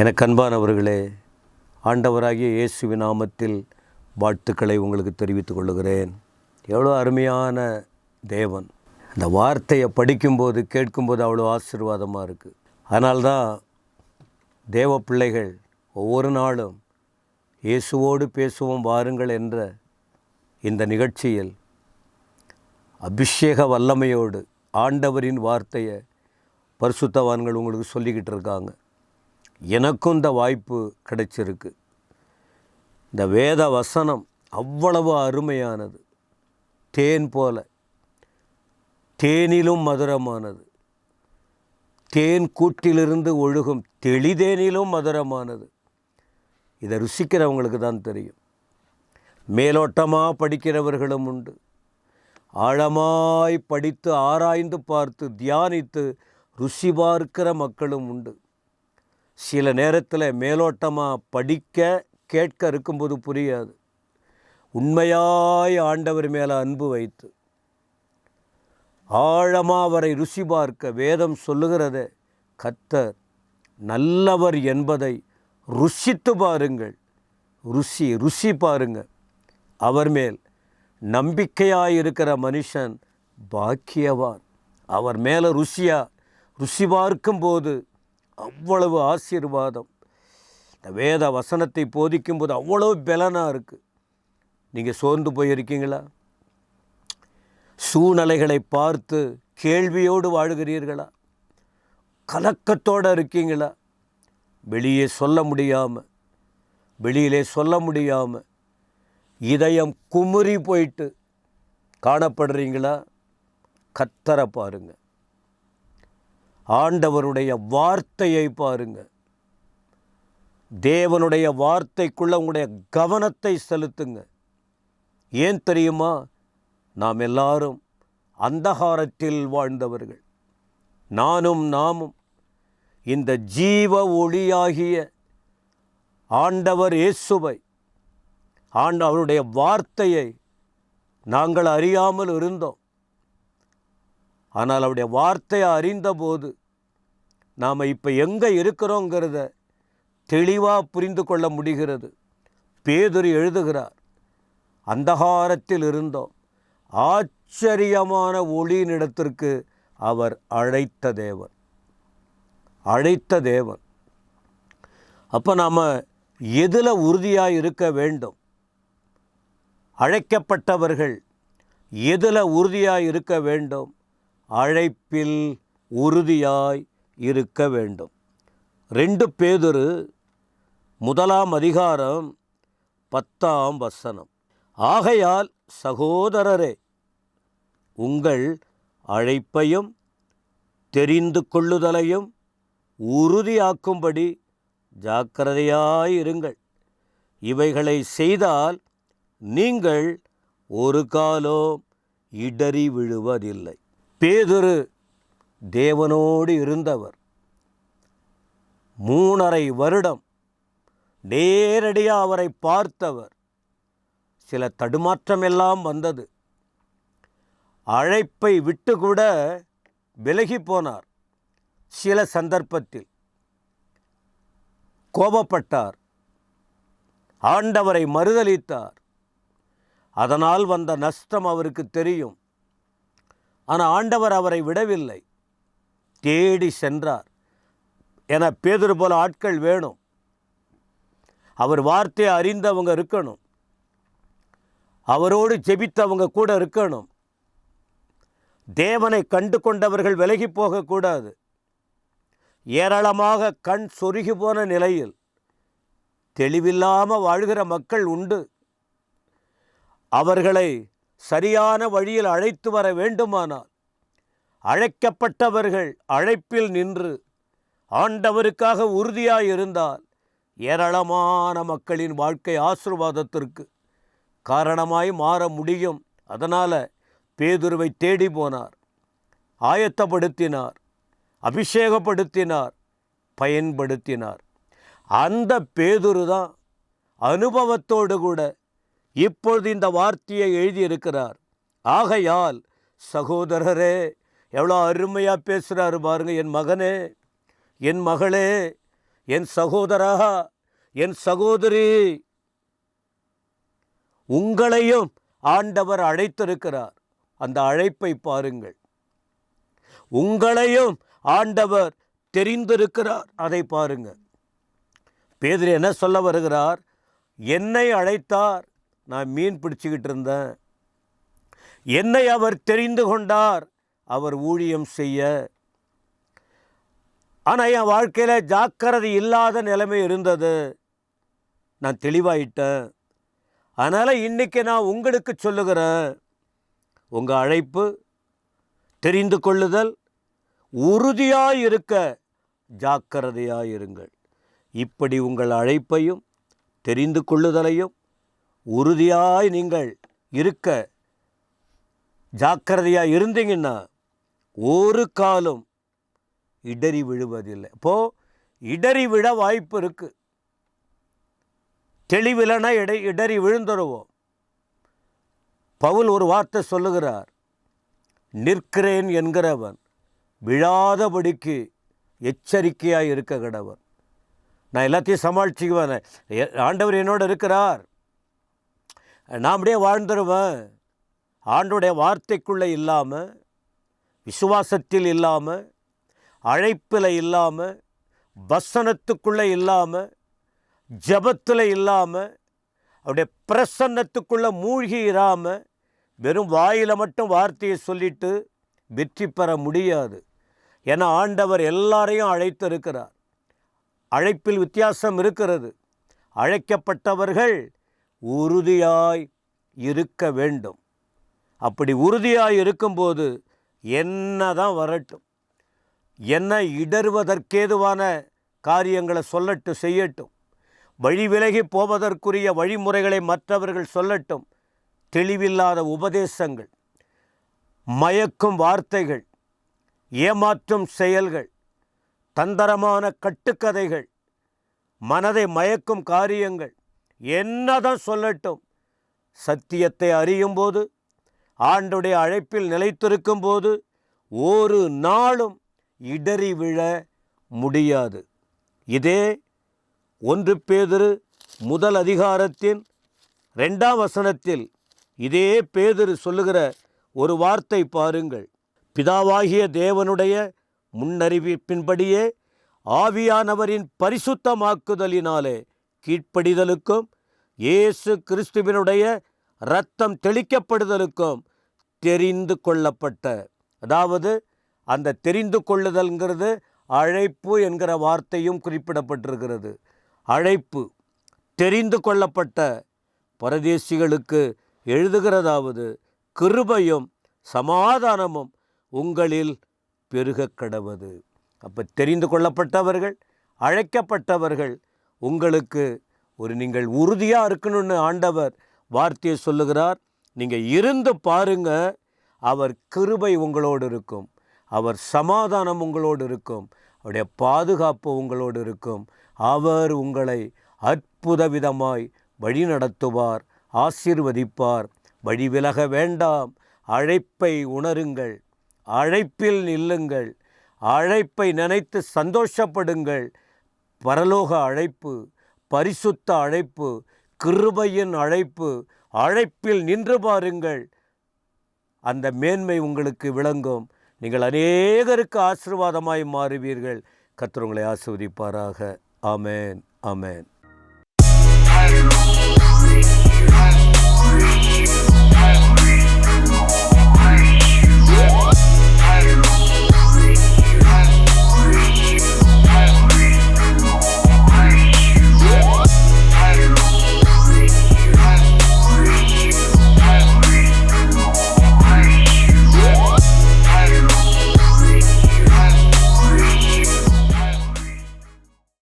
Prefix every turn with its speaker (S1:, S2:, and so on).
S1: எனக்கு அன்பானவர்களே, ஆண்டவராகிய இயேசுவின் நாமத்தில் வாழ்த்துக்களை உங்களுக்கு தெரிவித்துக் கொள்கிறேன். எவ்வளோ அருமையான தேவன்! அந்த வார்த்தையை படிக்கும்போது கேட்கும்போது அவ்வளோ ஆசீர்வாதமாக இருக்குது. அதனால்தான் தேவ பிள்ளைகள் ஒவ்வொரு நாளும் இயேசுவோடு பேசுவோம் வாருங்கள் என்ற இந்த நிகழ்ச்சியில் அபிஷேக வல்லமையோடு ஆண்டவரின் வார்த்தையை பரிசுத்தவான்கள் உங்களுக்கு சொல்லிக்கிட்டு இருக்காங்க. எனக்கும் இந்த வாய்ப்பு கிடைச்சிருக்கு. இந்த வேத வசனம் அவ்வளவு அருமையானது. தேன் போல, தேனிலும் மதுரமானது. தேன் கூட்டிலிருந்து ஒழுகும் தெளிதேனிலும் மதுரமானது. இதை ருசிக்கிறவங்களுக்கு தான் தெரியும். மேலோட்டமாக படிக்கிறவர்களும் உண்டு, ஆழமாய் படித்து ஆராய்ந்து பார்த்து தியானித்து ருசி பார்க்கிற மக்களும் உண்டு. சில நேரத்தில் மேலோட்டமாக படிக்க கேட்க இருக்கும்போது புரியாது. உண்மையாய் ஆண்டவர் மேலே அன்பு வைத்து ஆழமாக அவரை ருசி பார்க்க வேதம் சொல்லுகிறதே, கர்த்தர் நல்லவர் என்பதை ருசித்து பாருங்கள். ருசி பாருங்கள். அவர் மேல் நம்பிக்கையாயிருக்கிற மனுஷன் பாக்கியவான். அவர் மேலே ருசி பார்க்கும்போது அவ்வளவு ஆசீர்வாதம். இந்த வேத வசனத்தை போதிக்கும்போது அவ்வளவு பலனாக இருக்குது. நீங்கள் சோர்ந்து போயிருக்கீங்களா? சூழ்நிலைகளை பார்த்து கேள்வியோடு வாழுகிறீர்களா? கலக்கத்தோடு இருக்கீங்களா? வெளியிலே சொல்ல முடியாமல் இதயம் குமுறி போயிட்டு காணப்படுறீங்களா? கர்த்தரை பாருங்க. ஆண்டவருடைய வார்த்தையை பாருங்க. தேவனுடைய வார்த்தைக்குள்ள உங்களுடைய கவனத்தை செலுத்துங்க. ஏன் தெரியுமா? நாம் எல்லாரும் அந்தகாரத்தில் வாழ்ந்தவர்கள். நாமும் இந்த ஜீவ ஒளியாகிய ஆண்டவர் இயேசுவை, அவருடைய வார்த்தையை நாங்கள் அறியாமல் இருந்தோம். ஆனால் அவருடைய வார்த்தையை அறிந்தபோது நாம் இப்போ எங்கே இருக்கிறோங்கிறத தெளிவாக புரிந்து கொள்ள முடிகிறது. பேதுரு எழுதுகிறார், அந்தகாரத்தில் இருந்தோம், ஆச்சரியமான ஒளியினிடத்திற்கு அவர் அழைத்த தேவன். அப்போ நாம் எதில் உறுதியாக இருக்க வேண்டும்? அழைக்கப்பட்டவர்கள் எதில் உறுதியாக இருக்க வேண்டும்? அழைப்பில் உறுதியாய் இருக்க வேண்டும். 2 பேதுரு 1 அதிகாரம் 10 ஆகையால் சகோதரரே, உங்கள் அழைப்பையும் தெரிந்து கொள்ளுதலையும் உறுதியாக்கும்படி ஜாக்கிரதையாயிருங்கள். இவைகளை செய்தால் நீங்கள் ஒரு காலம் இடறி விழுவதில்லை. பேதுரு தேவனோடு இருந்தவர். 3.5 வருடம் நேரடியாக அவரை பார்த்தவர். சில தடுமாற்றமெல்லாம் வந்தது. அழைப்பை விட்டு கூட விலகி போனார். சில சந்தர்ப்பத்தில் கோபப்பட்டார், ஆண்டவரை மறுதலித்தார். அதனால் வந்த நஷ்டம் அவருக்கு தெரியும். ஆனால் ஆண்டவர் அவரை விடவில்லை, தேடி சென்றார். என பேதுரு போல ஆட்கள் வேணும். அவர் வார்த்தையை அறிந்தவங்க இருக்கணும். அவரோடு ஜெபித்தவங்க கூட இருக்கணும். தேவனை கண்டு கொண்டவர்கள் விலகி போகக்கூடாது. ஏராளமாக கண் சொருகி போன நிலையில் தெளிவில்லாமல் வாழ்கிற மக்கள் உண்டு. அவர்களை சரியான வழியில் அழைத்து வர வேண்டுமானால் அழைக்கப்பட்டவர்கள் அழைப்பில் நின்று ஆண்டவருக்காக உறுதியாக இருந்தால் ஏராளமான மக்களின் வாழ்க்கை ஆசீர்வாதத்திற்கு காரணமாய் மாற முடியும். அதனால் பேதுருவை தேடி போனார், ஆயத்தப்படுத்தினார், அபிஷேகப்படுத்தினார், பயன்படுத்தினார். அந்த பேதுரு தான் அனுபவத்தோடு கூட இப்பொழுது இந்த வார்த்தையை எழுதியிருக்கிறார். ஆகையால் சகோதரரே, எவ்வளோ அருமையாக பேசுகிறாரு பாருங்க. என் மகனே, என் மகளே, என் சகோதரா, என் சகோதரி, உங்களையும் ஆண்டவர் அழைத்திருக்கிறார். அந்த அழைப்பை பாருங்கள். உங்களையும் ஆண்டவர் தெரிந்திருக்கிறார், அதை பாருங்க. பேதுரு என்ன சொல்ல வருகிறார்? என்னை அழைத்தார், நான் மீன் பிடிச்சிக்கிட்டு இருந்தேன். என்னை அவர் தெரிந்து கொண்டார், அவர் ஊழியம் செய்ய. ஆனால் என் வாழ்க்கையில் ஜாக்கிரதை இல்லாத நிலைமை இருந்தது. நான் தெளிவாயிட்டேன். அதனால் இன்றைக்கி நான் உங்களுக்கு சொல்லுகிறேன், உங்கள் அழைப்பு தெரிந்து கொள்ளுதல், உறுதியாய் இருக்க ஜாக்கிரதையாய் இருங்கள். இப்படி உங்கள் அழைப்பையும் தெரிந்து கொள்ளுதலையும் உறுதியாய் நீங்கள் இருக்க ஜாக்கிரதையாக இருந்தீங்கன்னா ஒரு காலம் இடறி விழுவதில்லை. இப்போது இடறி விழ வாய்ப்பு இருக்குது. தெளிவில்லைனா இடறி விழுந்துருவோம். பவுல் ஒரு வார்த்தை சொல்லுகிறார், நிற்கிறேன் என்கிறவன் விழாதபடிக்கு எச்சரிக்கையாக இருக்க கடவன். நான் எல்லாத்தையும் சமாளிச்சுக்குவேன், ஆண்டவர் என்னோடு இருக்கிறார், நான் அப்படியே வாழ்ந்துருவேன். ஆண்டோடைய வார்த்தைக்குள்ளே இல்லாமல், விசுவாசத்தில் இல்லாமல், அழைப்பில் இல்லாமல், வசனத்துக்குள்ளே இல்லாமல், ஜபத்தில் இல்லாமல், அவருடைய பிரசன்னத்துக்குள்ளே மூழ்கி இராமல் வெறும் வாயில் மட்டும் வார்த்தையை சொல்லிட்டு வெற்றி பெற முடியாது. ஏன்னா ஆண்டவர் எல்லாரையும் அழைத்திருக்கிறார். அழைப்பில் வித்தியாசம் இருக்கிறது. அழைக்கப்பட்டவர்கள் உறுதியாய் இருக்க வேண்டும். அப்படி உறுதியாய் இருக்கும்போது என்ன தான் வரட்டும், என்ன இடறுவதற்கேதுவான காரியங்களை சொல்லட்டும், செய்யட்டும், வழி விலகி போவதற்குரிய வழிமுறைகளை மற்றவர்கள் சொல்லட்டும், தெளிவில்லாத உபதேசங்கள், மயக்கும் வார்த்தைகள், ஏமாற்றும் செயல்கள், தந்திரமான கட்டுக்கதைகள், மனதை மயக்கும் காரியங்கள் என்னதான் சொல்லட்டும், சத்தியத்தை அறியும்போது, ஆண்டுடைய அழைப்பில் நிலைத்திருக்கும் போது ஒரு நாளும் இடறி விழ முடியாது. இதே 1 பேதுரு 1 இதே பேதுரு சொல்லுகிற ஒரு வார்த்தை பாருங்கள். பிதாவாகிய தேவனுடைய முன்னறிவிப்பின்படியே ஆவியானவரின் பரிசுத்தமாக்குதலினாலே கீழ்ப்படிதலுக்கும் இயேசு கிறிஸ்துவினுடைய இரத்தம் தெளிக்கப்படுதலுக்கும் தெரிந்து கொள்ளப்பட்ட, அதாவது அந்த தெரிந்து கொள்ளுதல்ங்கிறது அழைப்பு என்கிற வார்த்தையும் குறிப்பிடப்பட்டிருக்கிறது. அழைப்பு தெரிந்து கொள்ளப்பட்ட பரதேசிகளுக்கு எழுதுகிறதாவது, கிருபையும் சமாதானமும் உங்களில் பெருக கடவது. அப்போ தெரிந்து கொள்ளப்பட்டவர்கள், அழைக்கப்பட்டவர்கள், உங்களுக்கு நீங்கள் உறுதியாக இருக்கணும்னு ஆண்டவர் வார்த்தையை சொல்லுகிறார். நீங்கள் இருந்து பாருங்க, அவர் கிருபை உங்களோடு இருக்கும், அவர் சமாதானம் உங்களோடு இருக்கும், அவருடைய பாதுகாப்பு உங்களோடு இருக்கும். அவர் உங்களை அற்புத விதமாய் வழி நடத்துவார், ஆசீர்வதிப்பார். வழி விலக வேண்டாம், அழைப்பை உணருங்கள், அழைப்பில் நில்லுங்கள், அழைப்பை நினைத்து சந்தோஷப்படுங்கள். பரலோக அழைப்பு, பரிசுத்த அழைப்பு, கிருபையின் அழைப்பு, அழைப்பில் நின்று பாருங்கள், அந்த மேன்மை உங்களுக்கு விளங்கும். நீங்கள் அநேகருக்கு ஆசீர்வாதமாய் மாறுவீர்கள். கர்த்தர் உங்களை ஆசீர்வதிப்பாராக. ஆமென், ஆமென்.